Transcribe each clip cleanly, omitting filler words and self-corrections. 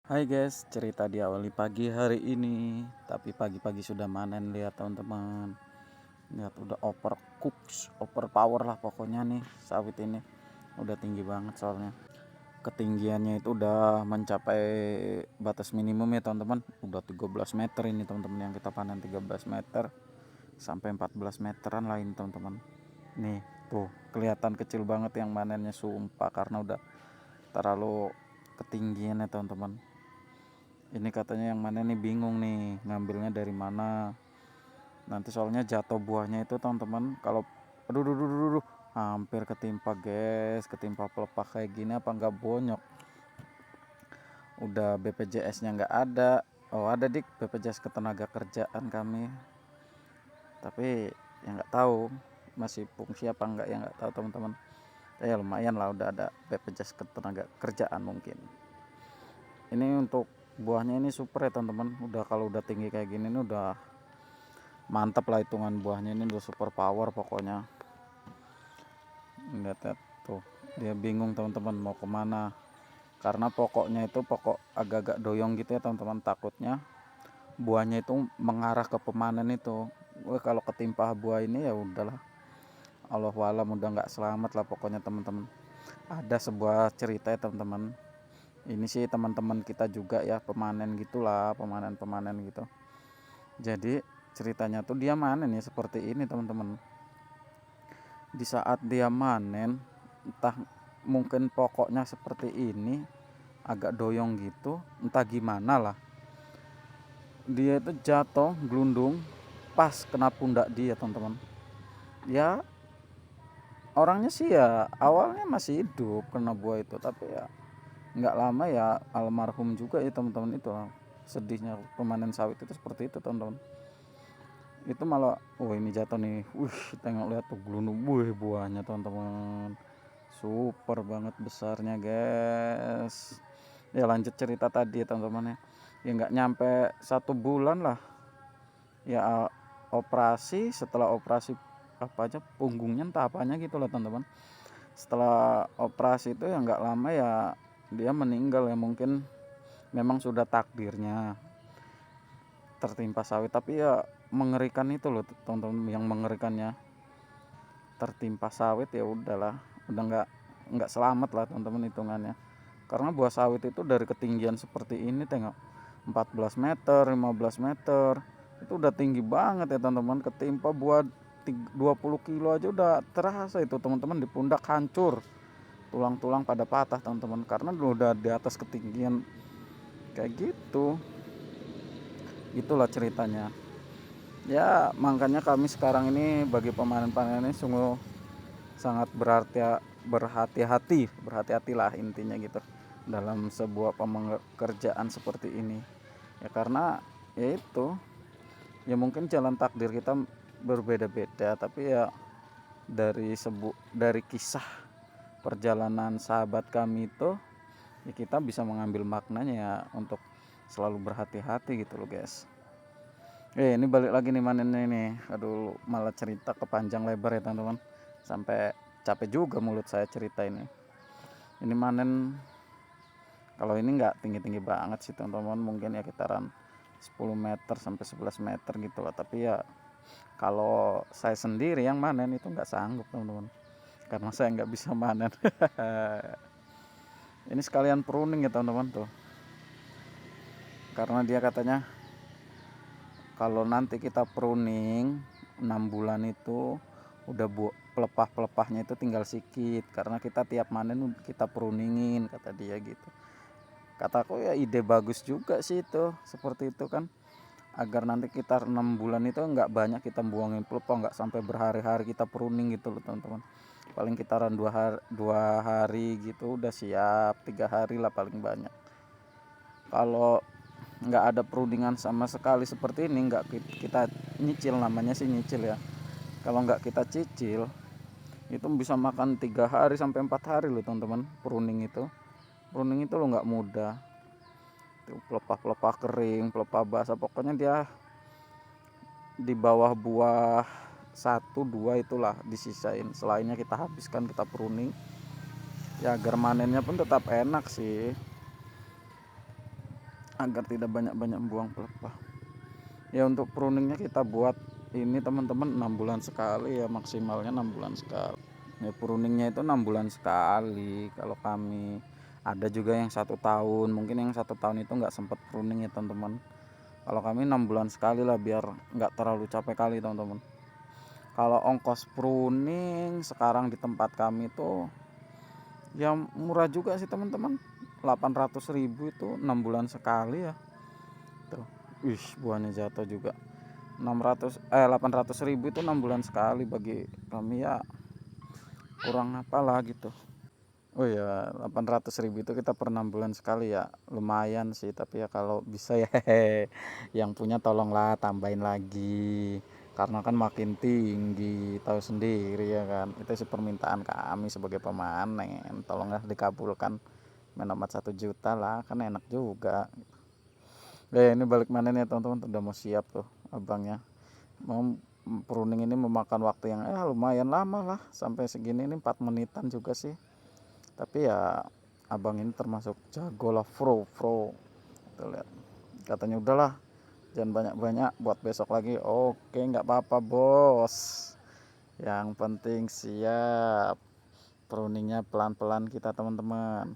Hai guys, cerita diawali pagi hari ini. Tapi pagi-pagi sudah manen, lihat teman-teman. Lihat udah over power lah pokoknya nih sawit ini. Udah tinggi banget soalnya. Ketinggiannya itu udah mencapai batas minimum ya teman-teman. Udah 13 meter ini teman-teman, yang kita panen 13 meter sampai 14 meteran lah ini teman-teman. Nih, tuh kelihatan kecil banget yang manennya sumpah karena udah terlalu ketinggian ya teman-teman. Ini katanya yang mana nih, bingung nih ngambilnya dari mana. Nanti soalnya jatuh buahnya itu teman-teman, kalau aduh, hampir ketimpa guys, ketimpa pelepah kayak gini apa nggak bonyok. Udah BPJS-nya nggak ada. Oh ada dik, BPJS Ketenagakerjaan kami, tapi ya nggak tahu masih fungsi apa enggak, ya nggak tahu teman-teman. Ya lumayan lah udah ada BPJS Ketenagakerjaan mungkin. Ini untuk buahnya ini super ya teman-teman. Udah kalau udah tinggi kayak gini nih udah mantap lah, hitungan buahnya ini udah super power pokoknya. Lihat ya, tuh dia bingung teman-teman mau kemana, karena pokoknya itu pokok agak-agak doyong gitu ya teman-teman. Takutnya buahnya itu mengarah ke pemanen itu. Kalau ketimpa buah ini ya udahlah, Allah walam udah nggak selamat lah pokoknya teman-teman. Ada sebuah cerita ya teman-teman, ini sih teman-teman kita juga ya, pemanen gitulah, pemanen gitu. Jadi ceritanya tuh dia manen ya seperti ini teman-teman. Di saat dia manen, entah mungkin pokoknya seperti ini agak doyong gitu, entah gimana lah, dia itu jatuh gelundung pas kena pundak dia teman-teman. Ya orangnya sih ya awalnya masih hidup kena buah itu, tapi ya nggak lama ya almarhum juga ya teman-teman. Itu sedihnya pemanen sawit itu seperti itu teman-teman. Itu malah ini jatuh nih, tengok lihat tuh gelundung, buahnya teman-teman super banget besarnya guys. Ya lanjut cerita tadi ya teman-teman, ya nggak nyampe 1 bulan lah ya operasi. Setelah operasi apa aja punggungnya entah apanya gitu lah teman-teman. Setelah operasi itu ya nggak lama ya dia meninggal. Ya mungkin memang sudah takdirnya tertimpa sawit, tapi ya mengerikan itu loh teman-teman. Yang mengerikannya tertimpa sawit ya udahlah, udah nggak selamat lah teman-teman hitungannya. Karena buah sawit itu dari ketinggian seperti ini, tengok 14 meter 15 meter itu udah tinggi banget ya teman-teman. Ketimpa buah 20 kilo aja udah terasa itu teman-teman, di pundak hancur, tulang-tulang pada patah teman-teman, karena udah di atas ketinggian kayak gitu. Itulah ceritanya. Ya makanya kami sekarang ini bagi pemanen-pemanen ini sungguh sangat berhati-hatilah intinya gitu dalam sebuah pekerjaan seperti ini. Ya karena ya itu, ya mungkin jalan takdir kita berbeda-beda, tapi ya dari kisah perjalanan sahabat kami itu ya kita bisa mengambil maknanya ya untuk selalu berhati-hati gitu loh guys. Ini balik lagi nih manennya ini. Aduh malah cerita kepanjang lebar ya teman-teman, sampai capek juga mulut saya cerita ini. Ini manen, kalau ini nggak tinggi-tinggi banget sih teman-teman, mungkin ya kitaran 10 meter sampai 11 meter gitu lah. Tapi ya kalau saya sendiri yang manen itu nggak sanggup teman-teman, karena saya nggak bisa manen. Ini sekalian pruning ya teman-teman tuh, karena dia katanya kalau nanti kita pruning 6 bulan itu udah pelepah-pelepahnya itu tinggal sedikit, karena kita tiap manen kita pruningin, kata dia gitu. Kataku ya ide bagus juga sih itu, seperti itu kan, agar nanti kita 6 bulan itu nggak banyak kita buangin pelepah, nggak sampai berhari-hari kita pruning gitu loh teman-teman. Paling kitaran 2 hari gitu udah siap, 3 hari lah paling banyak. Kalau nggak ada perundingan sama sekali seperti ini, nggak kita nyicil, namanya sih nyicil ya, kalau nggak kita cicil itu bisa makan 3 hari sampai 4 hari loh teman-teman. Pruning itu lo nggak mudah. Itu pelepah-pelepah kering, pelepah basah, pokoknya dia di bawah buah 1-2 itulah disisain, selainnya kita habiskan, kita pruning ya agar manennya pun tetap enak sih. agar tidak banyak-banyak buang pelepah. Ya untuk pruningnya kita buat ini teman-teman 6 bulan sekali ya, maksimalnya 6 bulan sekali. Ya pruningnya itu 6 bulan sekali. Kalau kami ada juga yang 1 tahun, mungkin yang 1 tahun itu nggak sempat pruning ya teman-teman. Kalau kami 6 bulan sekali lah, biar nggak terlalu capek kali teman-teman. Kalau ongkos pruning sekarang di tempat kami tuh ya murah juga sih teman-teman, 800.000 itu 6 bulan sekali ya tuh. Buahnya jatuh juga. 800.000 itu 6 bulan sekali, bagi kami ya kurang apalah gitu. Oh ya, 800.000 itu kita per 6 bulan sekali ya, lumayan sih. Tapi ya kalau bisa ya yang punya tolonglah tambahin lagi, karena kan makin tinggi, tahu sendiri ya kan. Itu sih permintaan kami sebagai pemanen, tolonglah dikabulkan, menomat 1 juta lah, kan enak juga. Ini balik mana nih teman-teman, udah mau siap tuh abangnya. Mau pruning ini memakan waktu yang lumayan lama lah, sampai segini ini 4 menitan juga sih. Tapi ya abang ini termasuk jago lah, pro tuh, lihat katanya udahlah jangan banyak-banyak, buat besok lagi. Oke, nggak apa-apa bos, yang penting siap. Pruningnya pelan-pelan kita teman-teman,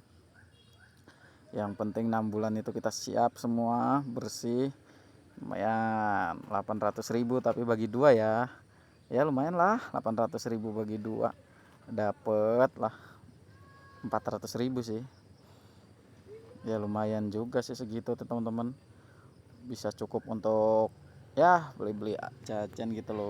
yang penting 6 bulan itu kita siap semua, bersih. Lumayan 800.000, tapi bagi 2 ya, ya lumayan lah. 800.000 bagi 2 dapet lah 400.000 sih. Ya lumayan juga sih segitu tuh teman-teman, bisa cukup untuk ya beli-beli jajan gitu loh.